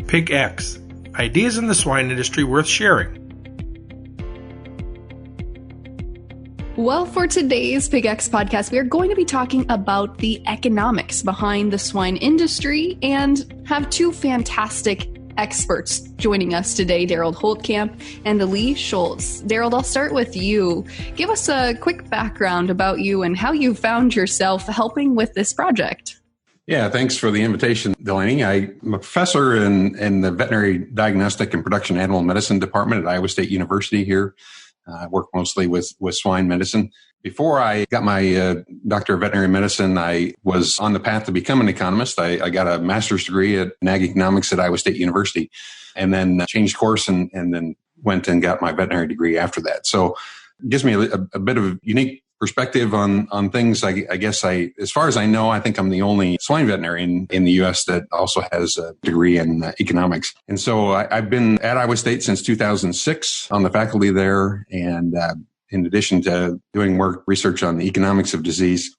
Pig X, ideas in the swine industry worth sharing. Well, for today's Pig X podcast, we are going to be talking about the economics behind the swine industry and have two fantastic experts joining us today, Derald Holtkamp and Schulz. Derald, I'll start with you. Give us a quick background about you and how you found yourself helping with this project. Yeah, thanks for the invitation, Delaney. I'm a professor in the Veterinary Diagnostic and Production Animal Medicine Department at Iowa State University here. I work mostly with swine medicine. Before I got my Doctor of Veterinary Medicine, I was on the path to become an economist. I got a master's degree in ag economics at Iowa State University and then changed course and then went and got my veterinary degree after that. So it gives me a bit of a unique perspective on things. I guess as far as I know, I think I'm the only swine veterinarian in the U.S. that also has a degree in economics. And so I've been at Iowa State since 2006 on the faculty there. And in addition to doing research on the economics of disease,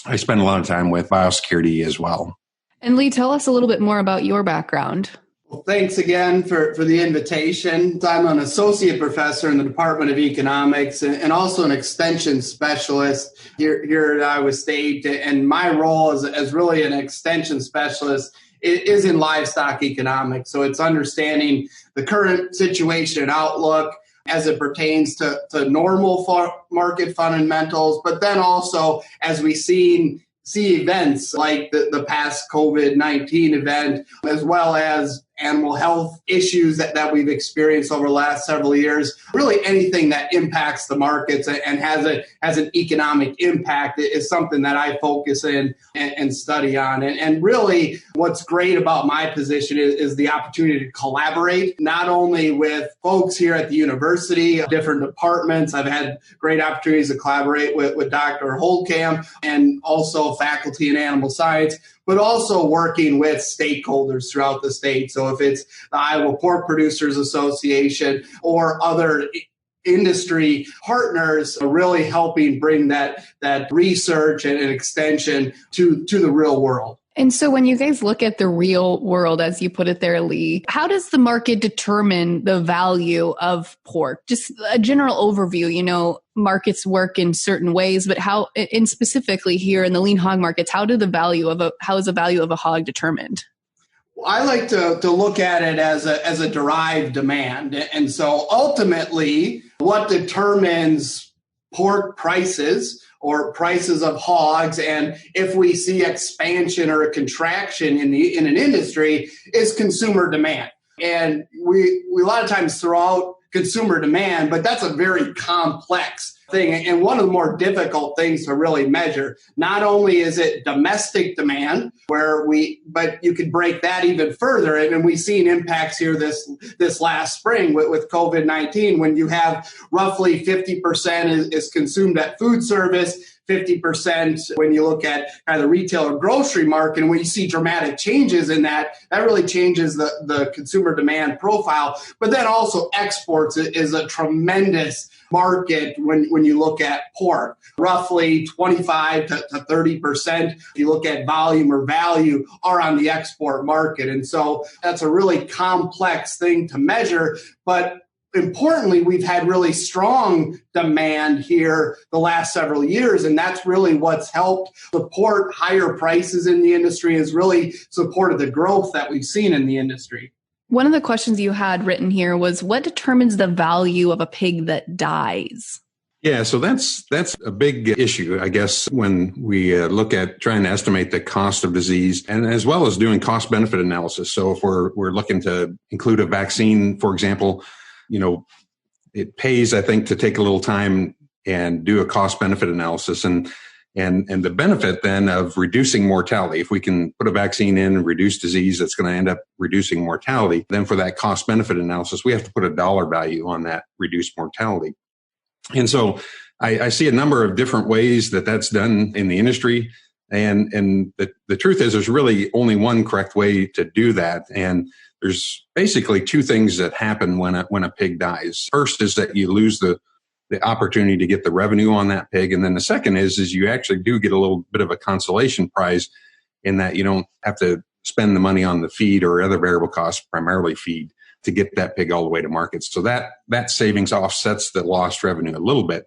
I spend a lot of time with biosecurity as well. And Lee, tell us a little bit more about your background. Well, thanks again for the invitation. I'm an associate professor in the Department of Economics and also an extension specialist here at Iowa State. And my role as really an extension specialist is in livestock economics. So it's understanding the current situation and outlook as it pertains to normal market fundamentals, but then also as we see events like the past COVID-19 event, as well as animal health issues that we've experienced over the last several years. Really anything that impacts the markets and has an economic impact is something that I focus in and study on. And really what's great about my position is the opportunity to collaborate, not only with folks here at the university, different departments. I've had great opportunities to collaborate with Dr. Holtkamp and also faculty in animal science, but also working with stakeholders throughout the state. So if it's the Iowa Pork Producers Association or other industry partners, really helping bring that research and extension to the real world. And so when you guys look at the real world, as you put it there, Lee, how does the market determine the value of pork? Just a general overview, markets work in certain ways, but how, and specifically here in the lean hog markets, how is the value of a hog determined? I like to look at it as a derived demand. And so ultimately, what determines pork prices or prices of hogs, and if we see expansion or a contraction in an industry, is consumer demand. And we a lot of times throw out consumer demand, but that's a very complex thing and one of the more difficult things to really measure. Not only is it domestic demand, but you could break that even further. And we've seen impacts here this last spring with COVID-19, when you have roughly 50% is consumed at food service, 50% when you look at kind of the retail or grocery market. And when you see dramatic changes in that really changes the consumer demand profile. But then also exports is a tremendous market when you look at pork. Roughly 25 to 30%, if you look at volume or value, are on the export market. And so that's a really complex thing to measure. But importantly, we've had really strong demand here the last several years, and that's really what's helped support higher prices in the industry, has really supported the growth that we've seen in the industry. One of the questions you had written here was, what determines the value of a pig that dies? Yeah, so that's a big issue, I guess, when we look at trying to estimate the cost of disease, and as well as doing cost-benefit analysis. So if we're looking to include a vaccine, for example, it pays, I think, to take a little time and do a cost-benefit analysis and the benefit then of reducing mortality. If we can put a vaccine in and reduce disease, that's going to end up reducing mortality. Then for that cost-benefit analysis, we have to put a dollar value on that reduced mortality. And so I see a number of different ways that's done in the industry. And the truth is there's really only one correct way to do that. And there's basically two things that happen when a pig dies. First is that you lose the opportunity to get the revenue on that pig. And then the second is you actually do get a little bit of a consolation prize in that you don't have to spend the money on the feed or other variable costs, primarily feed, to get that pig all the way to market. So that savings offsets the lost revenue a little bit.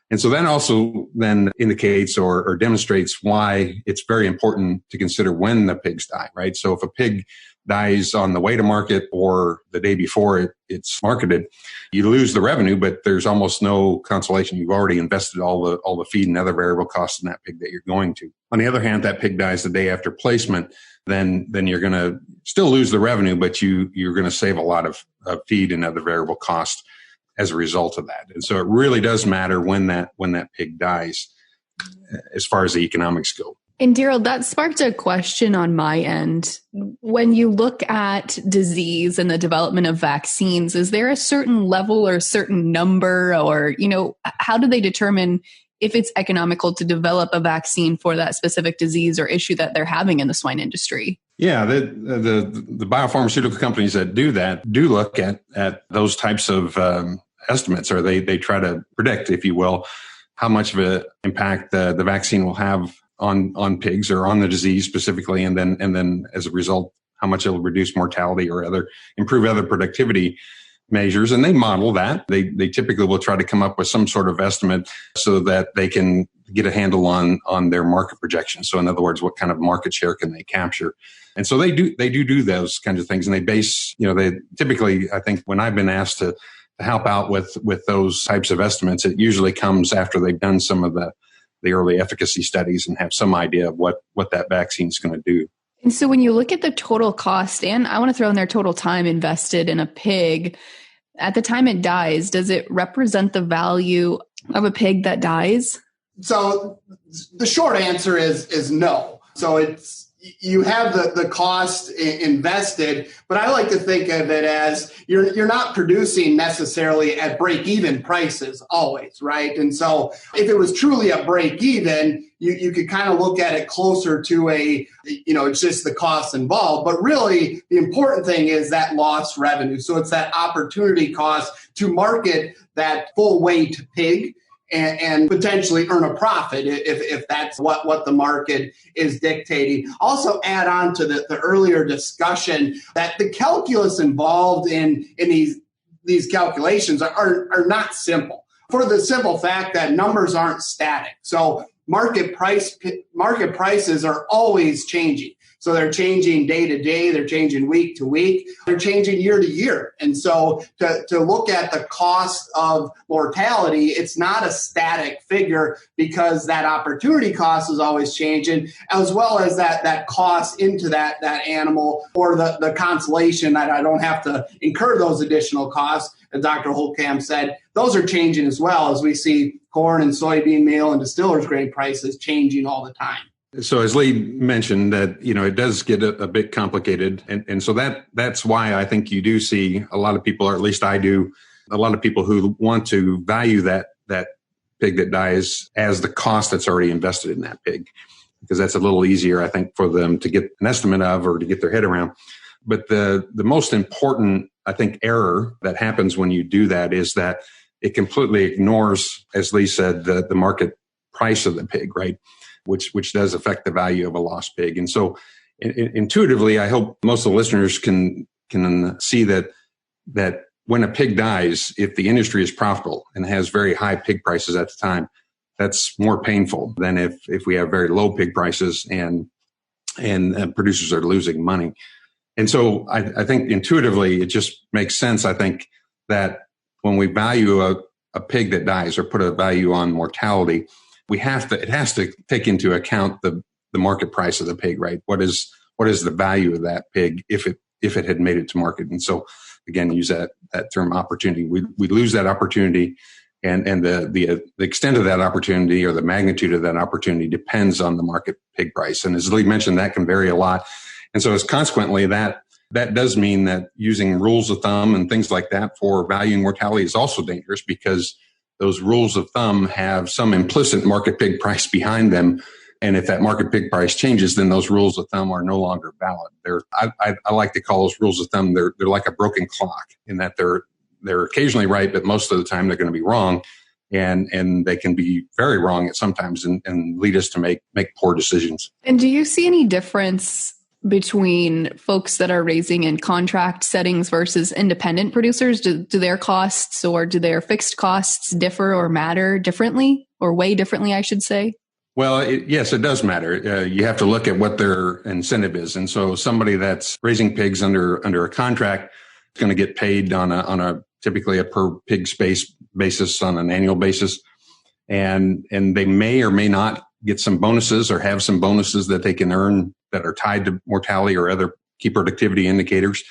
And so that also then indicates or demonstrates why it's very important to consider when the pigs die, right? So if a pig dies on the way to market or the day before it's marketed, you lose the revenue, but there's almost no consolation. You've already invested all the feed and other variable costs in that pig that you're going to. On the other hand, that pig dies the day after placement, then you're going to still lose the revenue, but you're going to save a lot of feed and other variable costs as a result of that. And so it really does matter when that pig dies as far as the economics go. And Derald, that sparked a question on my end. When you look at disease and the development of vaccines, is there a certain level or a certain number, or, how do they determine if it's economical to develop a vaccine for that specific disease or issue that they're having in the swine industry? Yeah, the biopharmaceutical companies that do that do look at those types of estimates, or they try to predict, if you will, how much of an impact the vaccine will have on pigs or on the disease specifically, and then as a result, how much it'll reduce mortality or improve other productivity measures. And they model that. They typically will try to come up with some sort of estimate so that they can get a handle on their market projections. So in other words, what kind of market share can they capture? And so they do those kinds of things. And they base, they typically, I think when I've been asked to help out with those types of estimates, it usually comes after they've done some of the early efficacy studies and have some idea of what that vaccine is going to do. And so when you look at the total cost, and I want to throw in their total time invested in a pig, at the time it dies, does it represent the value of a pig that dies? So the short answer is no. So you have the cost invested, but I like to think of it as you're not producing necessarily at break-even prices always, right? And so if it was truly a break-even, you could kind of look at it closer to it's just the costs involved. But really, the important thing is that lost revenue. So it's that opportunity cost to market that full weight pig and potentially earn a profit if that's what the market is dictating. Also add on to the earlier discussion that the calculus involved in these calculations are not simple, for the simple fact that numbers aren't static. So market prices are always changing. So they're changing day to day, they're changing week to week, they're changing year to year. And so to look at the cost of mortality, it's not a static figure, because that opportunity cost is always changing, as well as that cost into that animal, or the consolation that I don't have to incur those additional costs. As Dr. Holtkamp said, those are changing as well, as we see corn and soybean meal and distillers grade prices changing all the time. So as Lee mentioned, that it does get a bit complicated, and so that's why I think you do see a lot of people, or at least I do, a lot of people who want to value that pig that dies as the cost that's already invested in that pig, because that's a little easier, I think, for them to get an estimate of or to get their head around. But the most important, I think, error that happens when you do that is that it completely ignores, as Lee said, the market price of the pig, right? Which does affect the value of a lost pig. And so intuitively, I hope most of the listeners can see that when a pig dies, if the industry is profitable and has very high pig prices at the time, that's more painful than if we have very low pig prices and producers are losing money. And so I think intuitively, it just makes sense, I think, that when we value a pig that dies or put a value on mortality, it has to take into account the market price of the pig, right? What is the value of that pig if it had made it to market? And so again, use that term opportunity. We lose that opportunity, and the extent of that opportunity or the magnitude of that opportunity depends on the market pig price. And as Lee mentioned, that can vary a lot. And so as consequently, that does mean that using rules of thumb and things like that for valuing mortality is also dangerous, because those rules of thumb have some implicit market pig price behind them. And if that market pig price changes, then those rules of thumb are no longer valid. I like to call those rules of thumb, they're like a broken clock, in that they're occasionally right, but most of the time they're going to be wrong. And they can be very wrong at sometimes and lead us to make poor decisions. And do you see any difference between folks that are raising in contract settings versus independent producers? Do their costs or do their fixed costs differ or matter differently, or weigh differently, I should say? Well, yes, it does matter. You have to look at what their incentive is. And so somebody that's raising pigs under a contract is going to get paid on a typically a per pig space basis on an annual basis. And they may or may not get some bonuses or have some bonuses that they can earn that are tied to mortality or other key productivity indicators.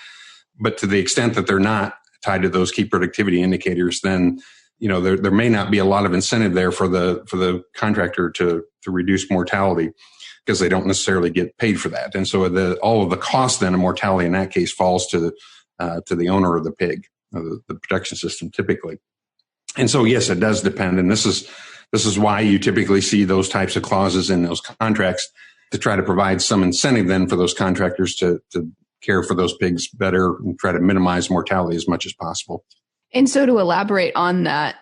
But to the extent that they're not tied to those key productivity indicators, then there may not be a lot of incentive there for the contractor to reduce mortality, because they don't necessarily get paid for that. And so all of the cost then of mortality in that case falls to the owner of the pig, the production system typically. And so, yes, it does depend. And this is why you typically see those types of clauses in those contracts, to try to provide some incentive then for those contractors to care for those pigs better and try to minimize mortality as much as possible. And so to elaborate on that,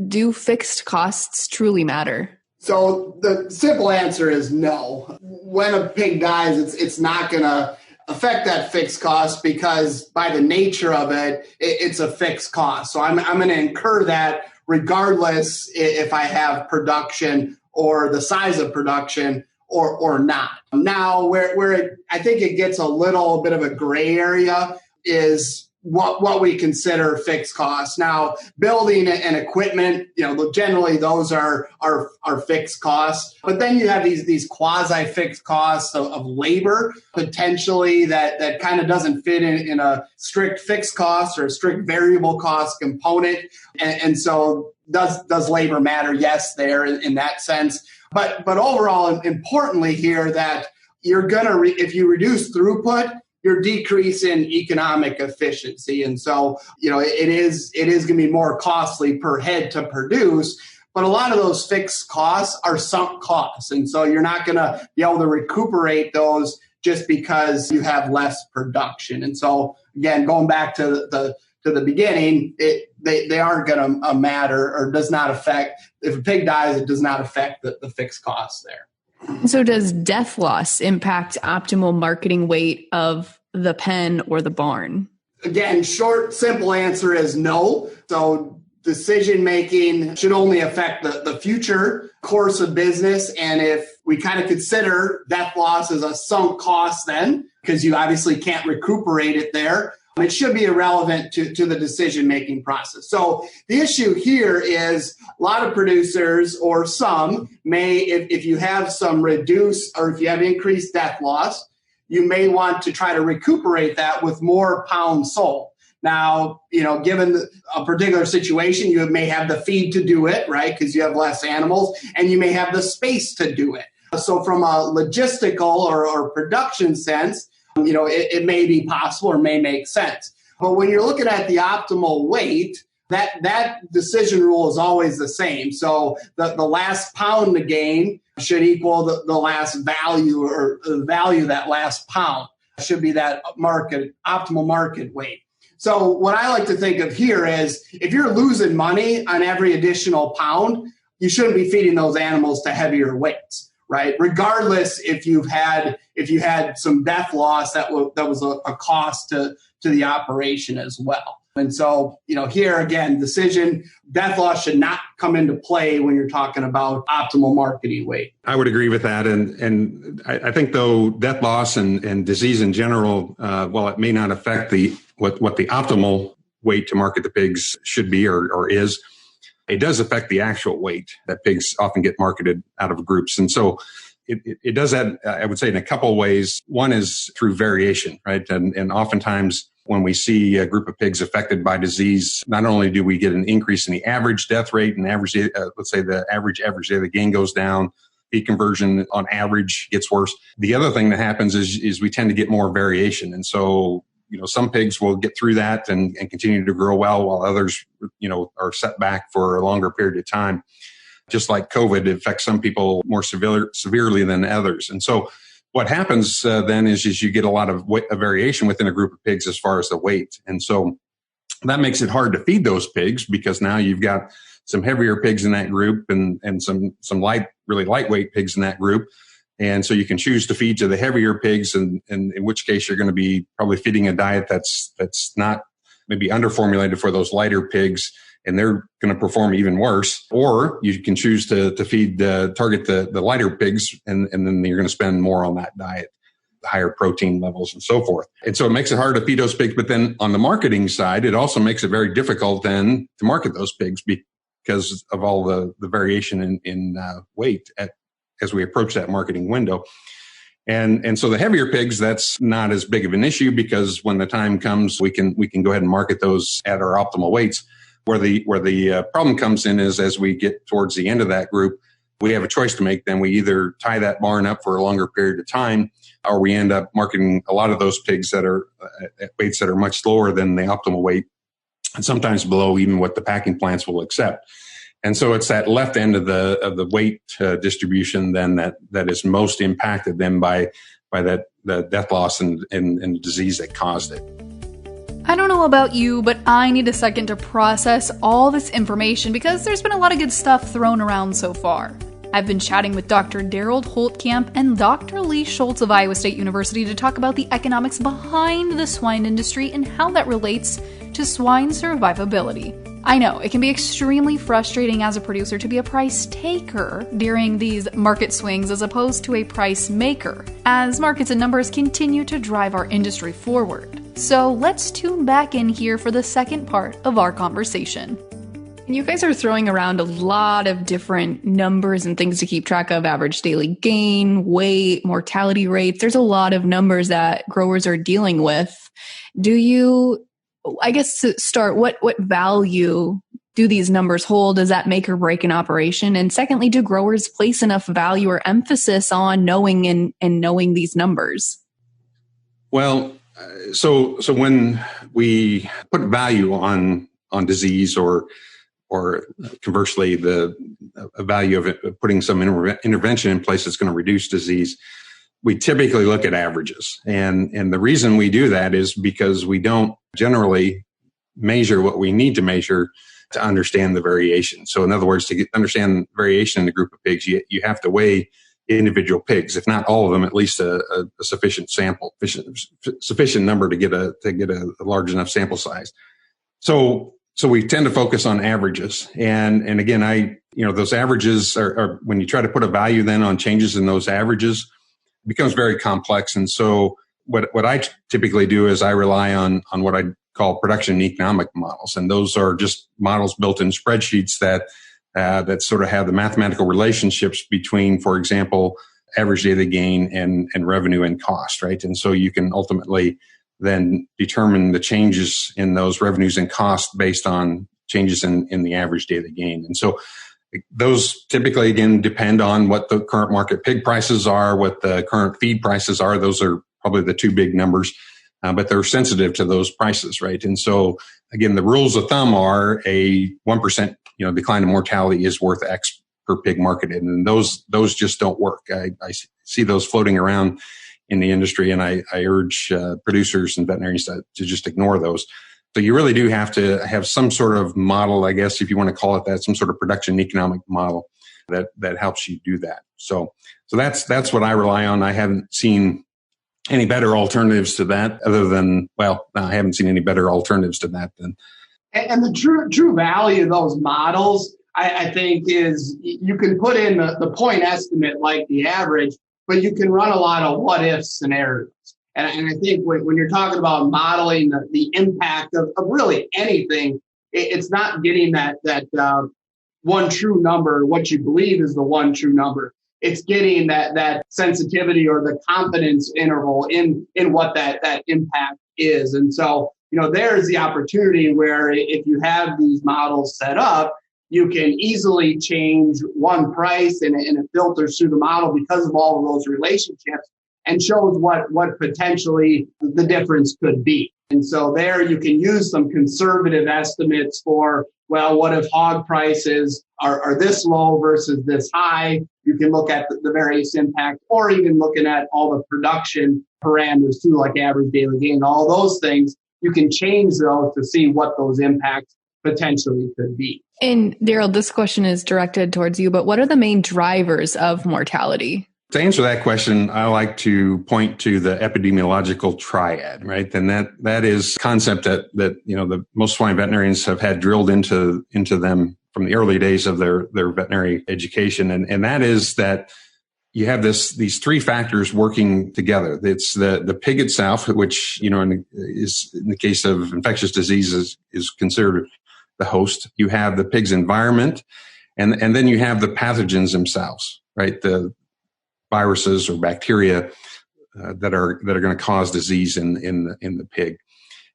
do fixed costs truly matter? So the simple answer is no. When a pig dies, it's not going to affect that fixed cost, because by the nature of it, it's a fixed cost. So I'm going to incur that regardless if I have production or the size of production or not. Now, where I think it gets a little bit of a gray area is what we consider fixed costs. Now, building and equipment, generally those are fixed costs. But then you have these quasi-fixed costs of labor, potentially that kind of doesn't fit in a strict fixed cost or a strict variable cost component. And so does labor matter? Yes, there in that sense. But overall, importantly here, that you're gonna if you reduce throughput, you're decreasing economic efficiency. And so, it is going to be more costly per head to produce, but a lot of those fixed costs are sunk costs. And so you're not going to be able to recuperate those just because you have less production. And so again, going back to the beginning, they aren't going to matter, or does not affect, if a pig dies, it does not affect the fixed costs there. So does death loss impact optimal marketing weight of the pen or the barn? Again, short, simple answer is no. So decision-making should only affect the future course of business. And if we kind of consider death loss as a sunk cost then, because you obviously can't recuperate it there, it should be irrelevant to the decision-making process. So the issue here is a lot of producers, or some, may, if you have some reduced or if you have increased death loss, you may want to try to recuperate that with more pounds sold. Now, given a particular situation, you may have the feed to do it, right? Because you have less animals, and you may have the space to do it. So from a logistical or production sense, it may be possible or may make sense. But when you're looking at the optimal weight, that decision rule is always the same. So the last pound to gain should equal the last value, or the value of that last pound should be that optimal market weight. So what I like to think of here is, if you're losing money on every additional pound, you shouldn't be feeding those animals to heavier weights, right? Regardless if you had some death loss that was a cost to the operation as well. And so, here again, death loss should not come into play when you're talking about optimal marketing weight. I would agree with that. And I think, though, death loss and disease in general, while it may not affect what the optimal weight to market the pigs should be or is, it does affect the actual weight that pigs often get marketed out of groups. And so it does that, I would say, in a couple of ways. One is through variation, right? And oftentimes when we see a group of pigs affected by disease, not only do we get an increase in the average death rate and average, let's say the average daily gain goes down, feed conversion on average gets worse. The other thing that happens is we tend to get more variation. And so, some pigs will get through that and continue to grow well, while others, are set back for a longer period of time. Just like COVID, it affects some people more severely than others. And so what happens then is you get a lot of variation within a group of pigs as far as the weight. And so that makes it hard to feed those pigs, because now you've got some heavier pigs in that group and some really lightweight pigs in that group. And so you can choose to feed to the heavier pigs, and in which case you're going to be probably feeding a diet that's not maybe underformulated for those lighter pigs, and they're going to perform even worse. Or you can choose to target the lighter pigs, and then you're going to spend more on that diet, higher protein levels and so forth. And so it makes it hard to feed those pigs. But then on the marketing side, it also makes it very difficult then to market those pigs because of all the variation in weight as we approach that marketing window. And so the heavier pigs, that's not as big of an issue, because when the time comes, we can go ahead and market those at our optimal weights. Where the problem comes in is as we get towards the end of that group, we have a choice to make. Then we either tie that barn up for a longer period of time, or we end up marketing a lot of those pigs that are at weights that are much lower than the optimal weight, and sometimes below even what the packing plants will accept. And so it's that left end of the weight distribution then that is most impacted then by the death loss and the disease that caused it. I don't know about you, but I need a second to process all this information because there's been a lot of good stuff thrown around so far. I've been chatting with Dr. Derald Holtkamp and Dr. Lee Schulz of Iowa State University to talk about the economics behind the swine industry and how that relates to swine survivability. I know, it can be extremely frustrating as a producer to be a price taker during these market swings as opposed to a price maker, as markets and numbers continue to drive our industry forward. So let's tune back in here for the second part of our conversation. You guys are throwing around a lot of different numbers and things to keep track of: average daily gain, weight, mortality rates. There's a lot of numbers that growers are dealing with. I guess to start, what value do these numbers hold? Does that make or break an operation? And secondly, do growers place enough value or emphasis on knowing and knowing these numbers? Well, so when we put value on disease, or conversely, the value of it, putting some intervention in place that's going to reduce disease, we typically look at averages. And the reason we do that is because we don't generally measure what we need to measure to understand the variation. So in other words, to understand variation in the group of pigs, you have to weigh individual pigs, if not all of them, at least a sufficient sample, sufficient number to get a large enough sample size. So we tend to focus on averages. And again, those averages are when you try to put a value then on changes in those averages, it becomes very complex. And so what I typically do is I rely on what I call production economic models. And those are just models built in spreadsheets that sort of have the mathematical relationships between, for example, average daily gain and revenue and cost, right? And so you can ultimately then determine the changes in those revenues and costs based on changes in the average daily gain. And so those typically, again, depend on what the current market pig prices are, what the current feed prices are. Those are probably the two big numbers, but they're sensitive to those prices, right? And so, again, the rules of thumb are a 1% decline in mortality is worth X per pig marketed, and those just don't work. I see those floating around in the industry, and I urge producers and veterinarians to just ignore those. So you really do have to have some sort of model, I guess, if you want to call it that, some sort of production economic model that helps you do that. So that's what I rely on. I haven't seen any better alternatives to that I haven't seen any better alternatives to that than. And the true value of those models, I think, is you can put in the point estimate like the average, but you can run a lot of what if scenarios. And I think when you're talking about modeling the impact of really anything, it's not getting that one true number, what you believe is the one true number. It's getting that sensitivity or the confidence interval in what that impact is. And so, there's the opportunity where if you have these models set up, you can easily change one price and it filters through the model because of all of those relationships and shows what potentially the difference could be. And so there you can use some conservative estimates for, what if hog prices are this low versus this high? You can look at the various impact, or even looking at all the production parameters too, like average daily gain, all those things. You can change those to see what those impacts potentially could be. And Derald, this question is directed towards you, but what are the main drivers of mortality? To answer that question, I like to point to the epidemiological triad, right? And that is a concept that the most swine veterinarians have had drilled into them from the early days of their veterinary education. And that is that you have these three factors working together. It's the pig itself, which, is in the case of infectious diseases is considered the host. You have the pig's environment, and then you have the pathogens themselves, right? The viruses or bacteria that are going to cause disease in the pig.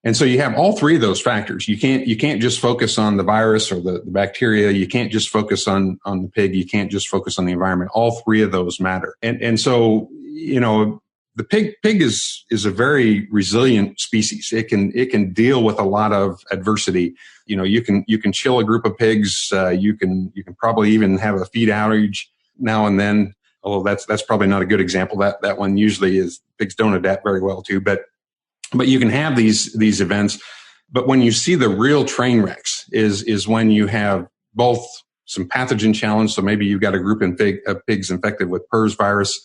And so you have all three of those factors. You can't just focus on the virus or the bacteria. You can't just focus on the pig. You can't just focus on the environment. All three of those matter. And so, the pig is a very resilient species. It can deal with a lot of adversity. You can chill a group of pigs. You can probably even have a feed outage now and then. Although that's probably not a good example. That one usually is pigs don't adapt very well to, but you can have these events. But when you see the real train wrecks is when you have both some pathogen challenge. So maybe you've got a group of pigs infected with PRRS virus.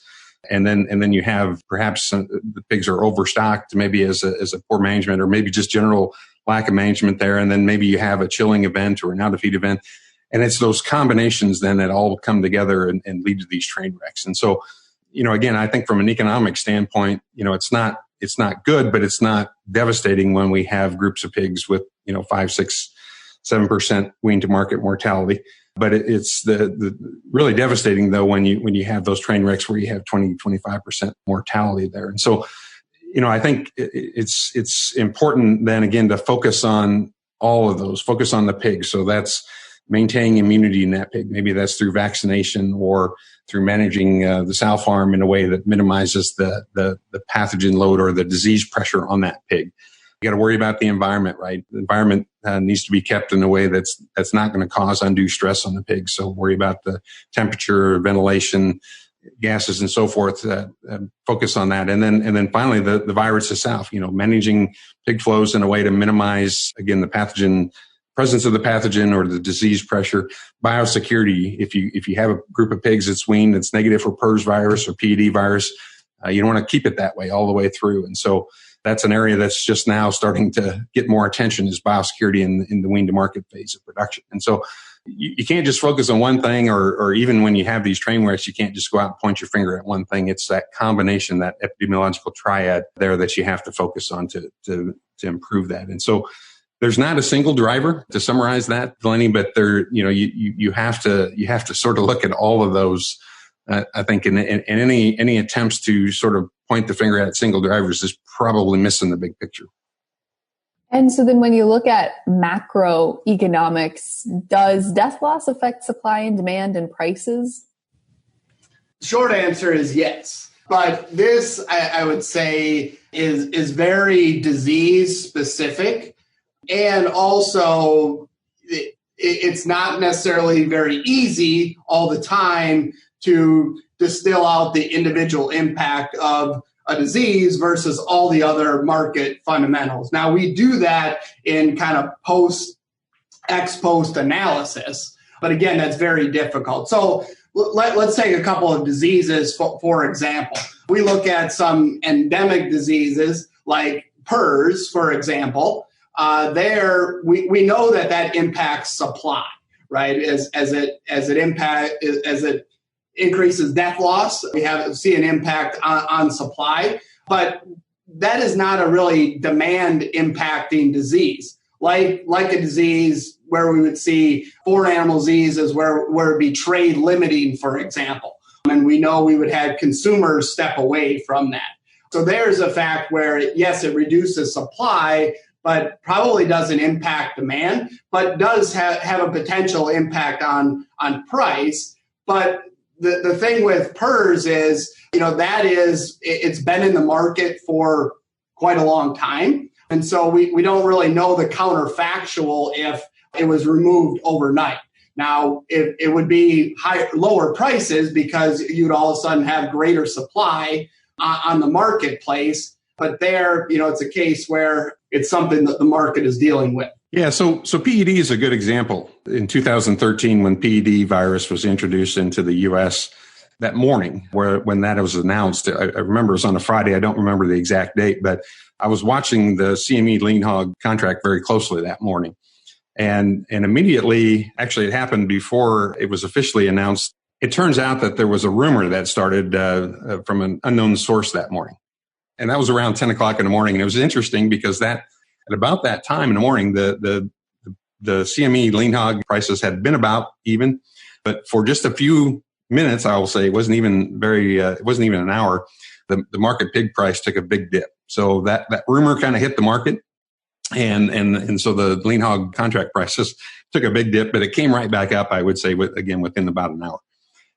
And then you have perhaps the pigs are overstocked, maybe as a poor management or maybe just general lack of management there. And then maybe you have a chilling event or an out of feed event. And it's those combinations then that all come together and lead to these train wrecks. And so, again, I think from an economic standpoint, it's not good, but it's not devastating when we have groups of pigs with, 5, 6, 7% wean to market mortality. But it's the really devastating though when you have those train wrecks where you have 20, 25% mortality there. And so, I think it's important then again to focus on all of those, focus on the pig. So that's maintaining immunity in that pig. Maybe that's through vaccination or through managing the sow farm in a way that minimizes the pathogen load or the disease pressure on that pig. You got to worry about the environment, right? The environment needs to be kept in a way that's not going to cause undue stress on the pig. So worry about the temperature, ventilation, gases, and so forth. Focus on that, and then finally the virus itself. Managing pig flows in a way to minimize again the pathogen. Presence of the pathogen or the disease pressure, biosecurity. If you have a group of pigs that's weaned that's negative for PRRS virus or PED virus, you don't want to keep it that way all the way through. And so that's an area that's just now starting to get more attention is biosecurity in the wean to market phase of production. And so you can't just focus on one thing or even when you have these train wrecks, you can't just go out and point your finger at one thing. It's that combination, that epidemiological triad there that you have to focus on to improve that. And so there's not a single driver to summarize that, Delaney, but you have to sort of look at all of those. I think in any attempts to sort of point the finger at single drivers is probably missing the big picture. And so then when you look at macroeconomics, does death loss affect supply and demand and prices? Short answer is yes. But this, I would say, is very disease specific. And also, it's not necessarily very easy all the time to distill out the individual impact of a disease versus all the other market fundamentals. Now, we do that in kind of ex post analysis, but again, that's very difficult. So let's take a couple of diseases, for example. We look at some endemic diseases like PRRS, for example. There, we know that impacts supply, right? As it increases death loss, we see an impact on supply, but that is not a really demand impacting disease. Like a disease where we would see foreign animal diseases where it'd be trade limiting, for example. And we know we would have consumers step away from that. So there's a fact where, yes, it reduces supply, but probably doesn't impact demand, but does have a potential impact on price. But the thing with PRRS is, it's been in the market for quite a long time. And so we don't really know the counterfactual if it was removed overnight. Now, it would be lower prices because you'd all of a sudden have greater supply on the marketplace. But there, it's a case where it's something that the market is dealing with. Yeah, so PED is a good example. In 2013, when PED virus was introduced into the U.S., that morning when that was announced. I remember it was on a Friday. I don't remember the exact date, but I was watching the CME lean hog contract very closely that morning. And immediately, actually it happened before it was officially announced. It turns out that there was a rumor that started from an unknown source that morning. And that was around 10 o'clock in the morning. And it was interesting because at about that time in the morning, the CME lean hog prices had been about even, but for just a few minutes, I will say, it wasn't even an hour, the market pig price took a big dip. So that rumor kind of hit the market. And so the lean hog contract prices took a big dip, but it came right back up, I would say, within about an hour.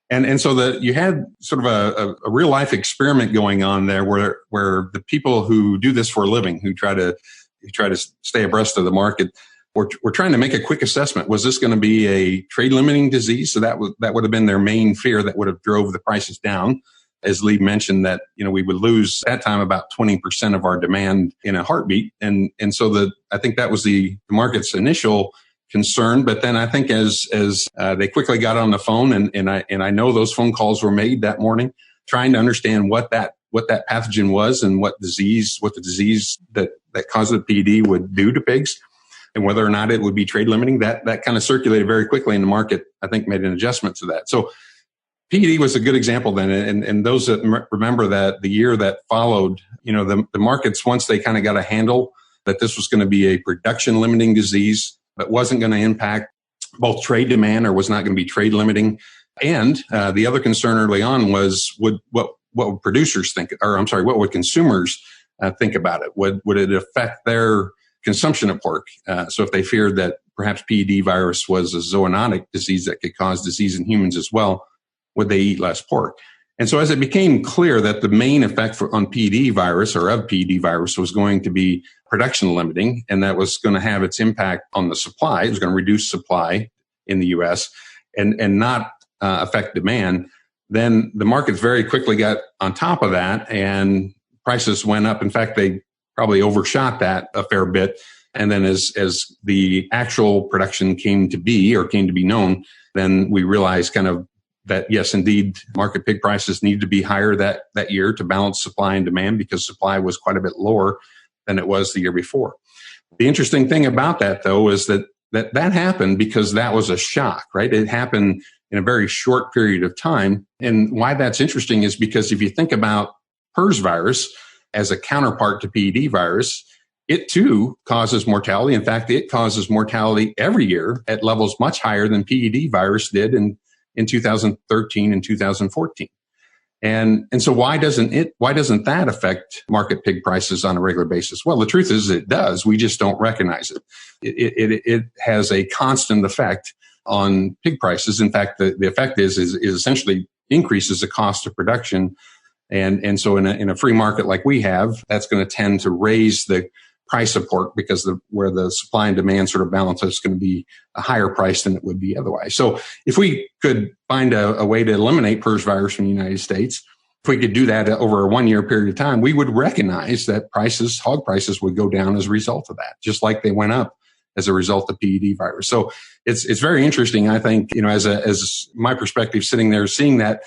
And so you had sort of a real life experiment going on there where the people who do this for a living, who try to stay abreast of the market, we're trying to make a quick assessment. Was this going to be a trade limiting disease? So that would have been their main fear that would have drove the prices down. As Lee mentioned, that, we would lose at that time about 20% of our demand in a heartbeat. And so I think that was the market's initial concern. But then I think as they quickly got on the phone, and I know those phone calls were made that morning, trying to understand what that pathogen was and what the disease that caused the PED would do to pigs, and whether or not it would be trade limiting, that kind of circulated very quickly in the market. I think made an adjustment to that. So PED was a good example then. And those that remember that the year that followed, the markets, once they kind of got a handle that this was going to be a production limiting disease that wasn't going to impact both trade demand or was not going to be trade limiting. And the other concern early on was what would producers think, what would consumers think about it? Would it affect their consumption of pork? So if they feared that perhaps PED virus was a zoonotic disease that could cause disease in humans as well, would they eat less pork? And so as it became clear that the main effect on PED virus or of PED virus was going to be production limiting, and that was going to have its impact on the supply, it was going to reduce supply in the U.S. and not affect demand, then the markets very quickly got on top of that and prices went up. In fact, they probably overshot that a fair bit. And then as the actual production came to be known, then we realized kind of that, yes, indeed, market pig prices need to be higher that year to balance supply and demand, because supply was quite a bit lower than it was the year before. The interesting thing about that, though, is that happened because that was a shock, right? It happened in a very short period of time. And why that's interesting is because if you think about PRRS virus as a counterpart to PED virus, it too causes mortality. In fact, it causes mortality every year at levels much higher than PED virus did in 2013 and 2014. And so why doesn't that affect market pig prices on a regular basis? Well, the truth is it does. We just don't recognize it. It has a constant effect on pig prices. In fact, the effect is essentially increases the cost of production. And so in a free market like we have, that's going to tend to raise the price of pork, because where the supply and demand sort of balance is going to be a higher price than it would be otherwise. So if we could find a way to eliminate PRRS virus from the United States, if we could do that over a 1 year period of time, we would recognize that hog prices would go down as a result of that, just like they went up as a result of PED virus. So it's very interesting. I think, as my perspective sitting there, seeing that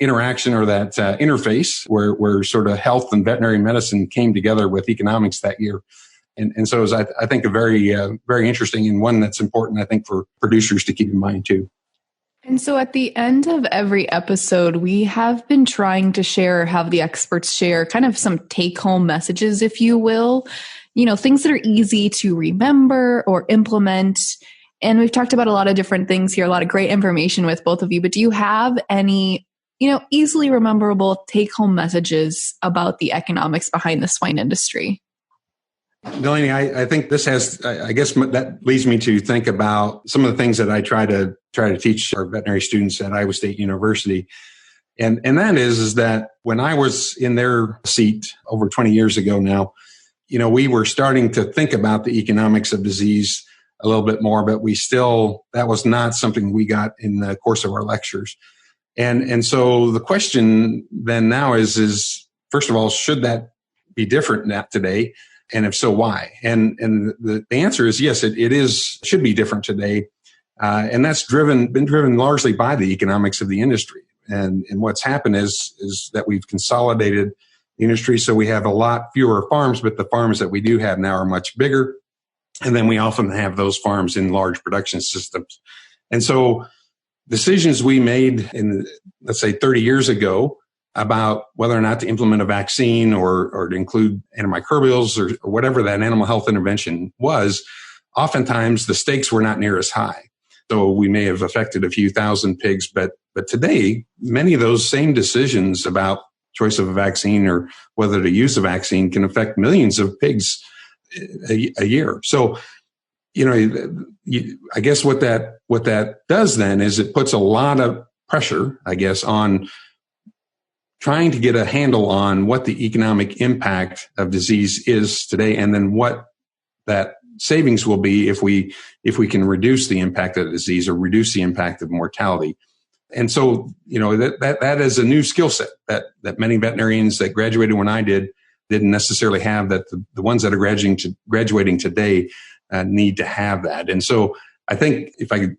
interaction or that interface where sort of health and veterinary medicine came together with economics that year. And so it was, I think, a very, very interesting, and one that's important, I think, for producers to keep in mind too. And so at the end of every episode, we have been trying to have the experts share kind of some take-home messages, if you will, things that are easy to remember or implement. And we've talked about a lot of different things here, a lot of great information with both of you, but do you have any easily rememberable take-home messages about the economics behind the swine industry? Delaney, I think this I guess that leads me to think about some of the things that I try to teach our veterinary students at Iowa State University. And that is that when I was in their seat over 20 years ago now, we were starting to think about the economics of disease a little bit more, but that was not something we got in the course of our lectures. And so the question then now is first of all, should that be different now today? And if so, why? And the answer is yes, it should be different today. And that's been driven largely by the economics of the industry. And what's happened is that we've consolidated the industry. So we have a lot fewer farms, but the farms that we do have now are much bigger. And then we often have those farms in large production systems. And so decisions we made in, let's say, 30 years ago about whether or not to implement a vaccine or to include antimicrobials or whatever that animal health intervention was, oftentimes the stakes were not near as high. So we may have affected a few thousand pigs, but today, many of those same decisions about choice of a vaccine or whether to use a vaccine can affect millions of pigs a year. So, I guess what that does then is it puts a lot of pressure, I guess, on trying to get a handle on what the economic impact of disease is today, and then what that savings will be if we can reduce the impact of the disease or reduce the impact of mortality. And so, that is a new skill set that many veterinarians that graduated when I didn't necessarily have, that the ones that are graduating today need to have that. And so I think if I could,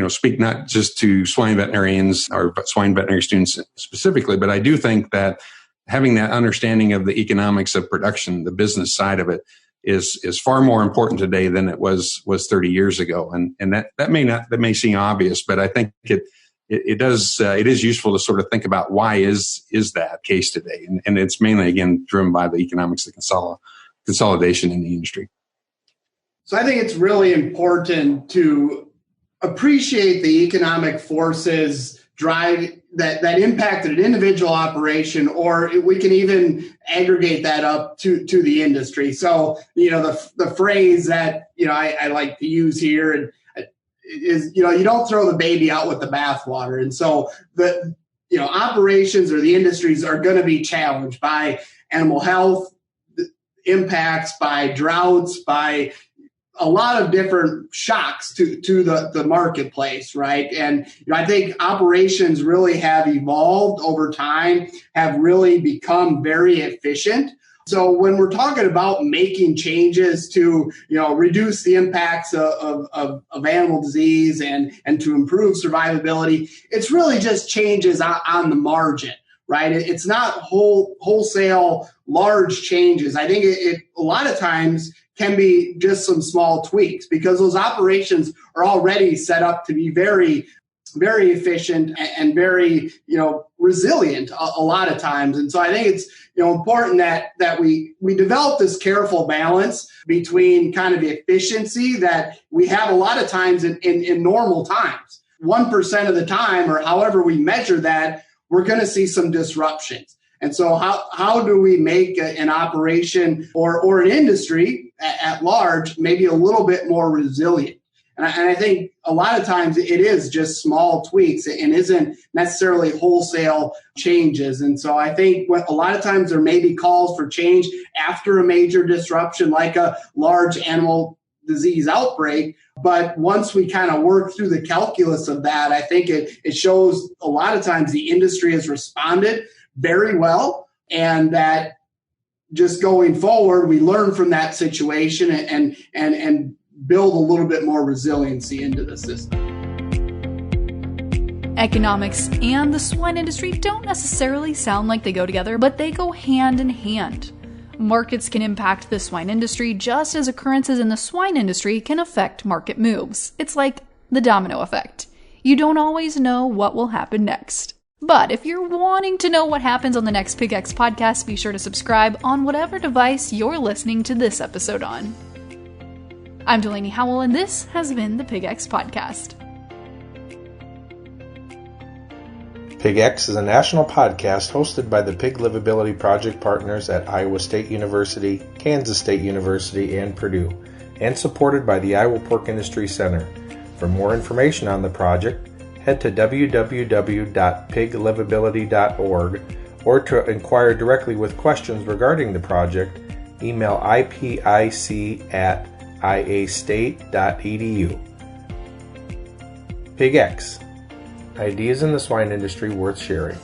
speak not just to swine veterinarians or swine veterinary students specifically, but I do think that having that understanding of the economics of production, the business side of it, is far more important today than it was 30 years ago. And that may seem obvious, but I think it is useful to sort of think about why is that case today. And it's mainly, again, driven by the economics of consolidation in the industry. So I think it's really important to appreciate the economic forces drive that impacted an individual operation, or we can even aggregate that up to the industry. So, the phrase that, I like to use here is, you don't throw the baby out with the bathwater. And so the, operations or the industries are going to be challenged by animal health impacts, by droughts, by a lot of different shocks to the marketplace, right? And I think operations really have evolved over time, have really become very efficient. So when we're talking about making changes to, reduce the impacts of animal disease and to improve survivability, it's really just changes on the margin, right? It's not wholesale large changes. I think it a lot of times can be just some small tweaks, because those operations are already set up to be very, very efficient and very, resilient a lot of times. And so I think it's, important that we develop this careful balance between kind of efficiency that we have a lot of times in normal times. 1% of the time, or however we measure that, we're going to see some disruptions. And so how do we make an operation or an industry at large maybe a little bit more resilient? And I think a lot of times it is just small tweaks and isn't necessarily wholesale changes. And so I think a lot of times there may be calls for change after a major disruption, like a large animal disease outbreak. But once we kind of work through the calculus of that, I think it shows a lot of times the industry has responded very well, and that just going forward, we learn from that situation and build a little bit more resiliency into the system. Economics and the swine industry don't necessarily sound like they go together, but they go hand in hand. Markets can impact the swine industry just as occurrences in the swine industry can affect market moves. It's like the domino effect. You don't always know what will happen next. But if you're wanting to know what happens on the next PigX podcast, be sure to subscribe on whatever device you're listening to this episode on. I'm Delaney Howell, and this has been the PigX Podcast. PigX is a national podcast hosted by the Pig Livability Project partners at Iowa State University, Kansas State University, and Purdue, and supported by the Iowa Pork Industry Center. For more information on the project, head to www.piglivability.org, or to inquire directly with questions regarding the project, email ipic@iastate.edu. PigX. Ideas in the swine industry worth sharing.